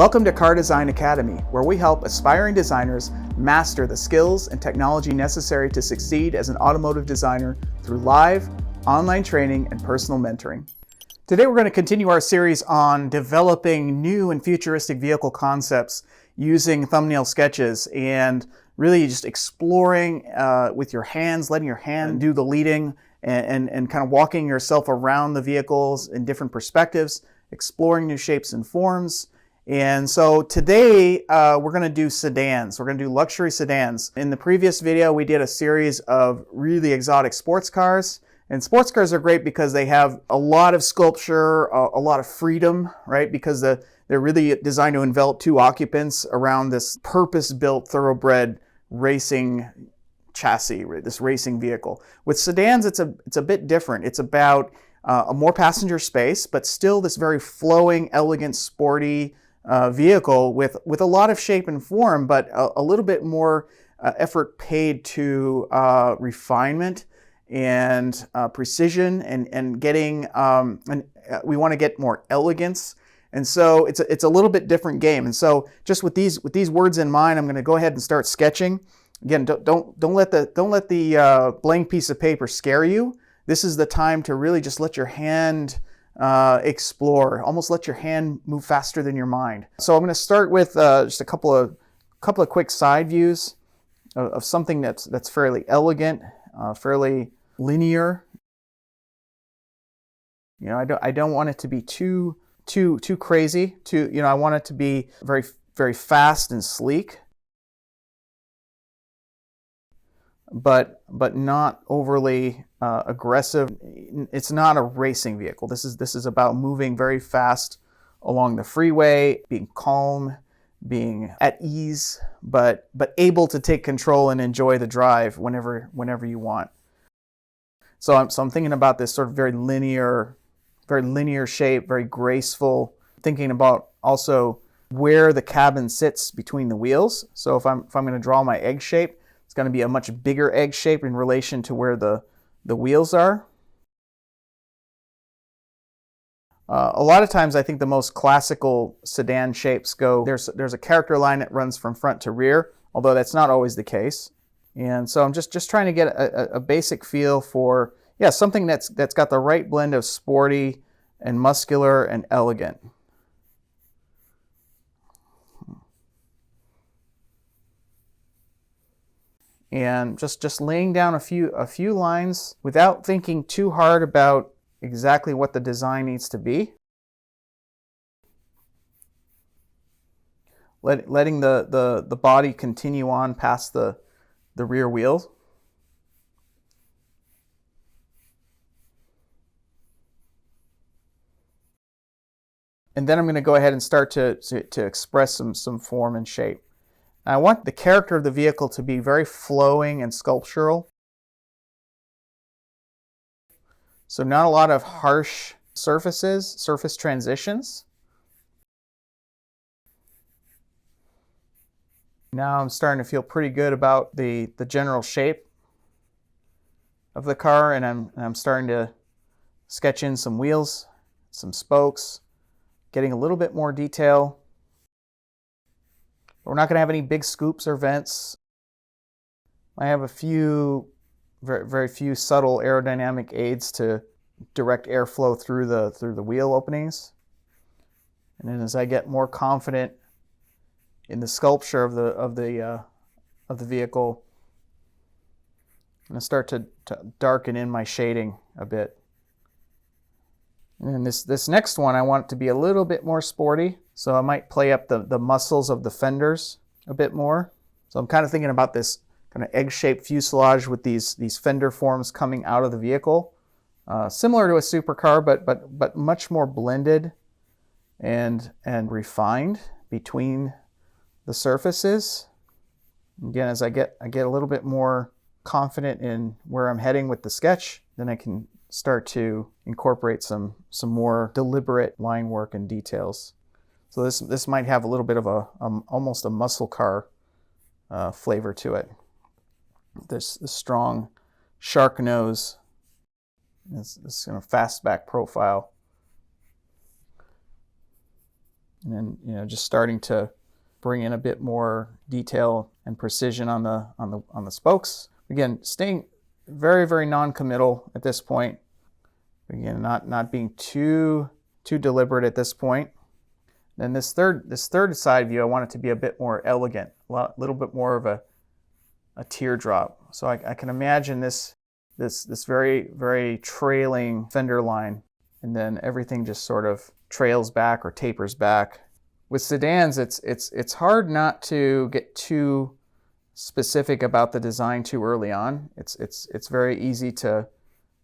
Welcome to Car Design Academy, where we help aspiring designers master the skills and technology necessary to succeed as an automotive designer through live, online training, and personal mentoring. Today we're going to continue our series on developing new and futuristic vehicle concepts using thumbnail sketches and really just exploring with your hands, letting your hand do the leading and kind of walking yourself around the vehicles in different perspectives, exploring new shapes and forms. And so today we're going to do sedans. We're going to do luxury sedans. In the previous video, we did a series of really exotic sports cars. And sports cars are great because they have a lot of sculpture, a lot of freedom, right? Because they're really designed to envelop two occupants around this purpose-built thoroughbred racing chassis, this racing vehicle. With sedans, it's a bit different. It's about a more passenger space, but still this very flowing, elegant, sporty vehicle with a lot of shape and form, but a little bit more effort paid to refinement and precision and getting we want to get more elegance, and so it's a little bit different game. And so just with these words in mind, I'm going to go ahead and start sketching. Again, don't let the blank piece of paper scare you. This is the time to really just let your hand explore, almost let your hand move faster than your mind. So I'm going to start with just a couple of quick side views of something that's fairly elegant, fairly linear. You know, I don't want it to be too crazy. I want it to be very, very fast and sleek, but not overly aggressive. It's not a racing vehicle. This is about moving very fast along the freeway, being calm, being at ease, but able to take control and enjoy the drive whenever you want. So I'm thinking about this sort of very linear shape, very graceful. Thinking about also where the cabin sits between the wheels. So if I'm going to draw my egg shape, it's going to be a much bigger egg shape in relation to where the wheels are. A lot of times I think the most classical sedan shapes go, there's a character line that runs from front to rear, although that's not always the case. And so I'm just trying to get a basic feel for, something that's got the right blend of sporty and muscular and elegant. And just laying down a few lines without thinking too hard about exactly what the design needs to be. Letting the body continue on past the rear wheels. And then I'm going to go ahead and start to express some form and shape. I want the character of the vehicle to be very flowing and sculptural. So not a lot of harsh surface transitions. Now I'm starting to feel pretty good about the general shape of the car, and I'm starting to sketch in some wheels, some spokes, getting a little bit more detail. We're not going to have any big scoops or vents. I have a few, very, very few subtle aerodynamic aids to direct airflow through the wheel openings. And then as I get more confident in the sculpture of the vehicle, I'm going to start to darken in my shading a bit. And this next one, I want it to be a little bit more sporty, so I might play up the muscles of the fenders a bit more. So I'm kind of thinking about this kind of egg-shaped fuselage with these fender forms coming out of the vehicle, similar to a supercar, but much more blended and refined between the surfaces. Again, as I get a little bit more confident in where I'm heading with the sketch, then I can start to incorporate some more deliberate line work and details. So this might have a little bit of almost a muscle car flavor to it. This strong shark nose, this kind of fastback profile. And then, just starting to bring in a bit more detail and precision on the spokes. Again, staying very, very non-committal at this point. Again, not being too deliberate at this point. Then this third side view, I want it to be a bit more elegant, a little bit more of a teardrop. So I can imagine this very, very trailing fender line, and then everything just sort of trails back or tapers back. With sedans, it's hard not to get too specific about the design too early on. It's very easy to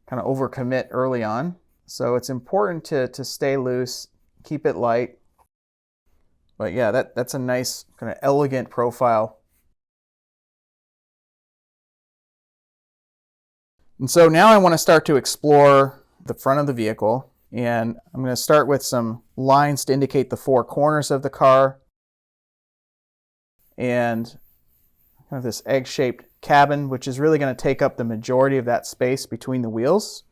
kind of overcommit early on. So it's important to stay loose, keep it light. But yeah, that's a nice kind of elegant profile. And so now I want to start to explore the front of the vehicle. And I'm going to start with some lines to indicate the four corners of the car. And kind of this egg-shaped cabin, which is really going to take up the majority of that space between the wheels.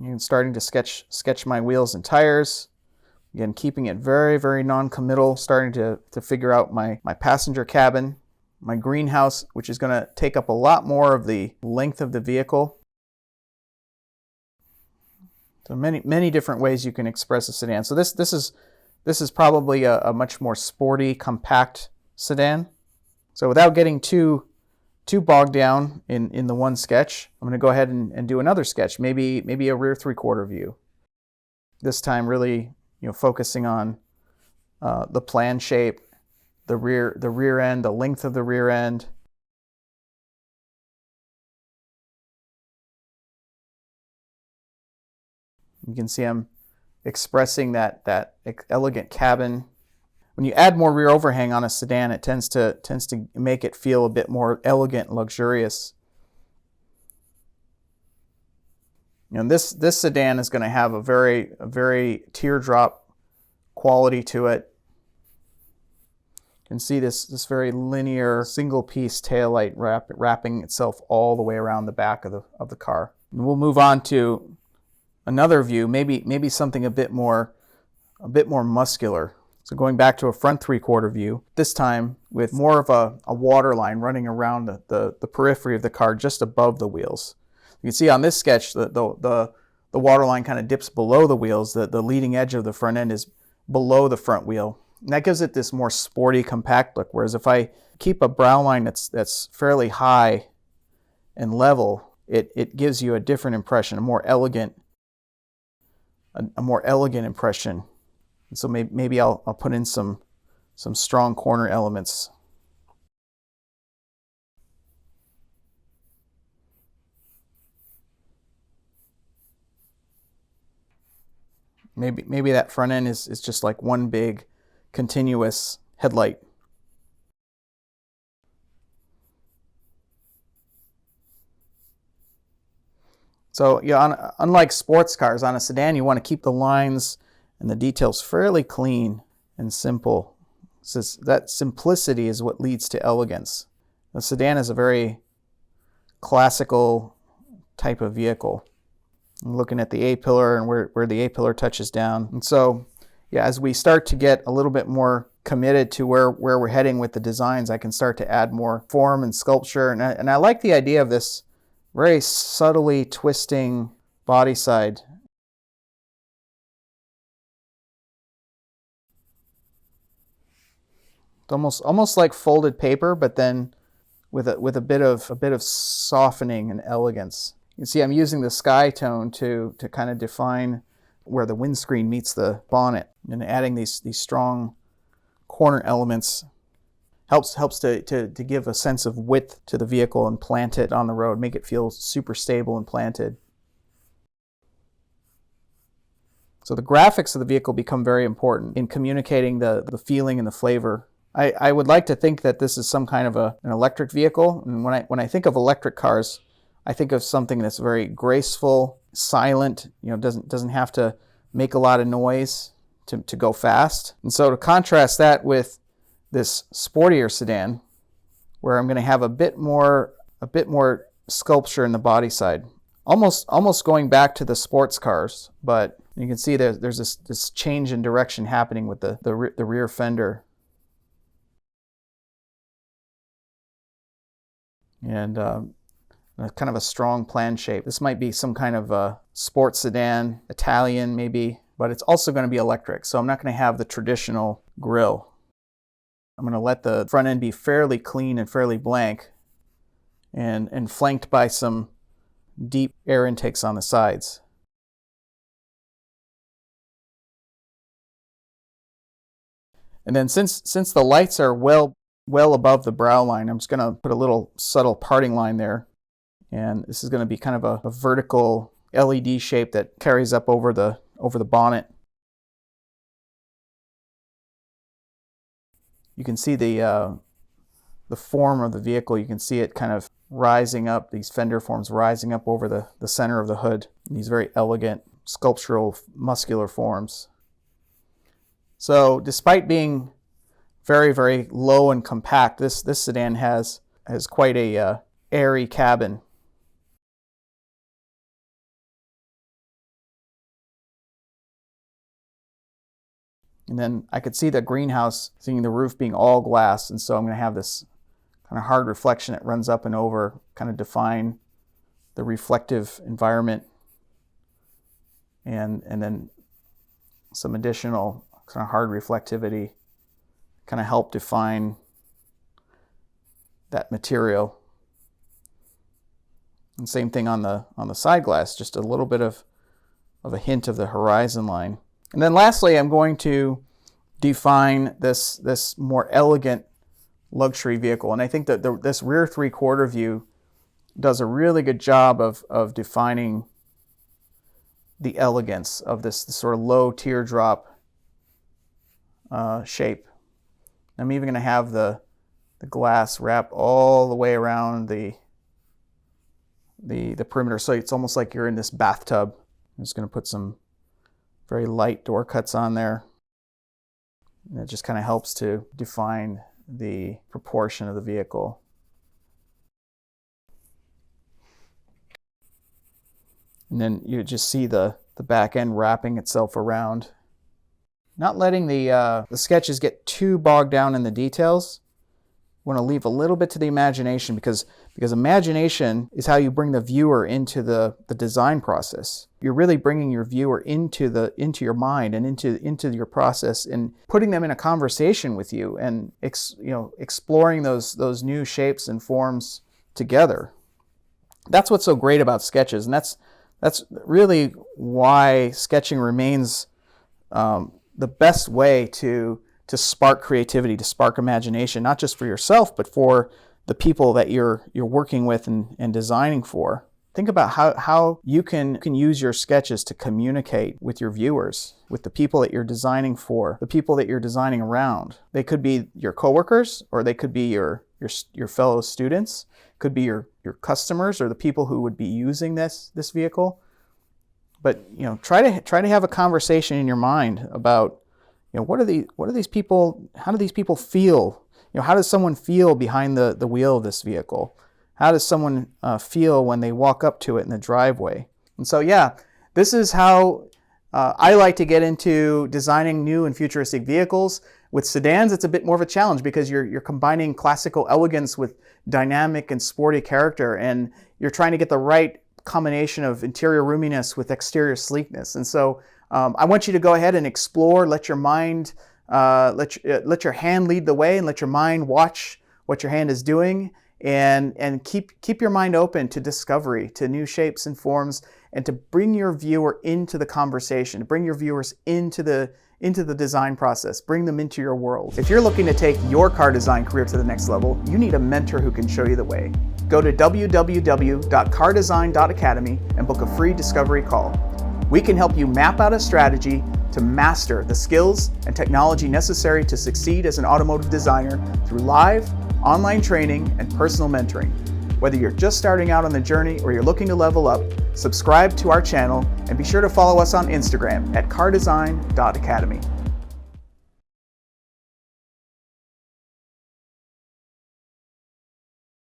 And starting to sketch my wheels and tires. Again, keeping it very, very non-committal, starting to figure out my passenger cabin, my greenhouse, which is going to take up a lot more of the length of the vehicle. So many different ways you can express a sedan. So this is probably a much more sporty, compact sedan. So without getting too bogged down in the one sketch, I'm going to go ahead and do another sketch, maybe a rear three-quarter view. This time really focusing on the plan shape, the rear end, the length of the rear end. You can see I'm expressing that elegant cabin. When you add more rear overhang on a sedan, it tends to make it feel a bit more elegant and luxurious. And this sedan is going to have a very teardrop quality to it. You can see this very linear single piece taillight wrapping itself all the way around the back of the car. And we'll move on to another view, maybe something a bit more muscular. So going back to a front three-quarter view, this time with more of a water line running around the periphery of the car just above the wheels. You can see on this sketch the water line kind of dips below the wheels. The leading edge of the front end is below the front wheel. And that gives it this more sporty, compact look. Whereas if I keep a brow line that's fairly high and level, it gives you a different impression, a more elegant impression. And so maybe I'll put in some strong corner elements. Maybe that front end is just like one big continuous headlight. So yeah, unlike sports cars, on a sedan you want to keep the lines and the details fairly clean and simple. So that simplicity is what leads to elegance. The sedan is a very classical type of vehicle. I'm looking at the A-pillar and where the A-pillar touches down. And so yeah, as we start to get a little bit more committed to where we're heading with the designs, I can start to add more form and sculpture. And I like the idea of this very subtly twisting body side. It's almost like folded paper, but then with a bit of softening and elegance. You can see I'm using the sky tone to kind of define where the windscreen meets the bonnet, and adding these strong corner elements helps to give a sense of width to the vehicle and plant it on the road, make it feel super stable and planted. So the graphics of the vehicle become very important in communicating the feeling and the flavor. I would like to think that this is some kind of an electric vehicle, and when I think of electric cars, I think of something that's very graceful, silent, doesn't have to make a lot of noise to go fast. And so to contrast that with this sportier sedan, where I'm going to have a bit more sculpture in the body side, almost going back to the sports cars, but And you can see there's this change in direction happening with the rear fender. And kind of a strong plan shape. This might be some kind of a sports sedan, Italian maybe, but it's also going to be electric. So I'm not going to have the traditional grille. I'm going to let the front end be fairly clean and fairly blank, and flanked by some deep air intakes on the sides. And then since the lights are well above the brow line, I'm just going to put a little subtle parting line there. And this is going to be kind of a vertical LED shape that carries up over the bonnet. You can see the form of the vehicle. You can see it kind of rising up, these fender forms rising up over the center of the hood. These very elegant sculptural muscular forms. So despite being very, very low and compact, this sedan has quite a airy cabin. And then I could see the greenhouse, seeing the roof being all glass, and so I'm going to have this kind of hard reflection that runs up and over, kind of define the reflective environment, and then some additional kind of hard reflectivity, kind of help define that material. And same thing on the side glass, just a little bit of a hint of the horizon line. And then lastly, I'm going to define this more elegant luxury vehicle. And I think that this rear three-quarter view does a really good job of defining the elegance of this sort of low teardrop shape. I'm even going to have the glass wrap all the way around the perimeter, so it's almost like you're in this bathtub. I'm just going to put some very light door cuts on there. And it just kind of helps to define the proportion of the vehicle. And then you just see the back end wrapping itself around. Not letting the sketches get too bogged down in the details. We want to leave a little bit to the imagination, because imagination is how you bring the viewer into the design process. You're really bringing your viewer into your mind and into your process, and putting them in a conversation with you, and exploring those new shapes and forms together. That's what's so great about sketches, and that's really why sketching remains the best way to spark creativity, to spark imagination, not just for yourself, but for the people that you're working with and designing for. Think about how you can use your sketches to communicate with your viewers, with the people that you're designing for, the people that you're designing around. They could be your coworkers, or they could be your fellow students, could be your customers, or the people who would be using this vehicle. But try to have a conversation in your mind about what are these people, how do these people feel? How does someone feel behind the wheel of this vehicle? How does someone feel when they walk up to it in the driveway? And so this is how I like to get into designing new and futuristic vehicles. With sedans, it's a bit more of a challenge, because you're combining classical elegance with dynamic and sporty character, and you're trying to get the right combination of interior roominess with exterior sleekness. And so I want you to go ahead and explore, let your mind, let your hand lead the way, and let your mind watch what your hand is doing, and keep your mind open to discovery, to new shapes and forms, and to bring your viewer into the conversation, to bring your viewers into the design process, bring them into your world. If you're looking to take your car design career to the next level, you need a mentor who can show you the way. Go to www.CARDESIGN.ACADEMY and book a free discovery call. We can help you map out a strategy to master the skills and technology necessary to succeed as an automotive designer through live, online training, and personal mentoring. Whether you're just starting out on the journey or you're looking to level up, subscribe to our channel and be sure to follow us on Instagram at CARDESIGN.ACADEMY.